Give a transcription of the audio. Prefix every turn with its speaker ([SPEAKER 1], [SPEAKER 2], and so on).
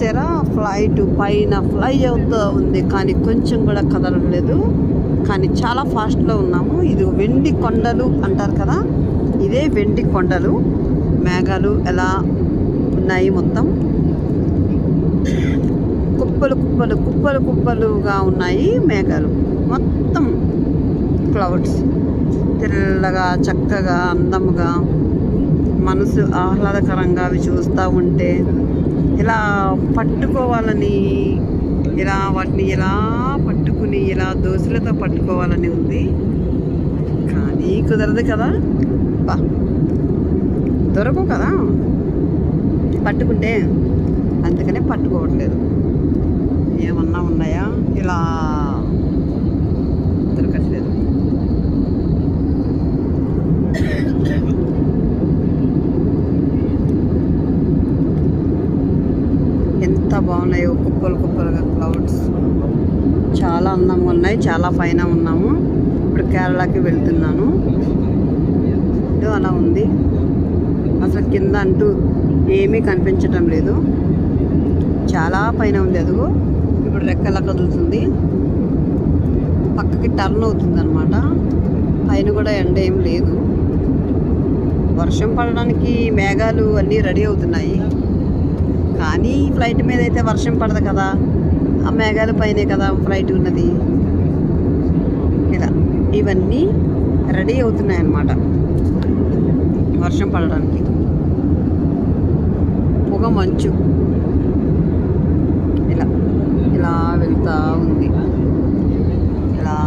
[SPEAKER 1] చూసారా, ఫ్లైట్ పైన ఫ్లై అవుతూ ఉంది కానీ కొంచెం కూడా కదలలేదు. కానీ చాలా ఫాస్ట్లో ఉన్నాము. ఇది వెండి కొండలు అంటారు కదా, ఇదే వెండి కొండలు. మేఘాలు ఎలా ఉన్నాయి, మొత్తం కుప్పలు కుప్పలు కుప్పలు కుప్పలుగా ఉన్నాయి మేఘాలు. మొత్తం క్లౌడ్స్ తెల్లగా చక్కగా అందంగా మనసు ఆహ్లాదకరంగా అవి చూస్తూ ఉంటే ఇలా పట్టుకోవాలని, ఇలా వాటిని ఇలా పట్టుకుని ఇలా దోశలతో పట్టుకోవాలని ఉంది. కానీ కుదరదు కదా, దొరకవు కదా పట్టుకుంటే, అందుకనే పట్టుకోవట్లేదు. ఏమన్నా ఉన్నాయా, ఇలా దొరకట్లేదు. ఎంత బాగున్నాయో కుప్పలు కుప్పలుగా క్లౌడ్స్, చాలా అందంగా ఉన్నాయి. చాలా పైన ఉన్నాము. ఇప్పుడు కేరళకి వెళ్తున్నాను. అలా ఉంది, అసలు కింద అంటూ ఏమీ కనిపించటం లేదు. చాలా పైన ఉంది. అదిగో ఇప్పుడు రెక్కలా కదులుతుంది, పక్కకి టర్న్ అవుతుంది అనమాట. పైన కూడా ఎండ ఏం లేదు. వర్షం పడడానికి మేఘాలు అన్నీ రెడీ అవుతున్నాయి. కానీ ఫ్లైట్ మీద అయితే వర్షం పడదు కదా, ఆ మేఘాలు పైనే కదా ఫ్లైట్ ఉన్నది. ఇలా ఇవన్నీ రెడీ అవుతున్నాయి అన్నమాట వర్షం పడడానికి. పొగ మంచు ఇలా ఇలా వెళ్తూ ఉంది, ఇలా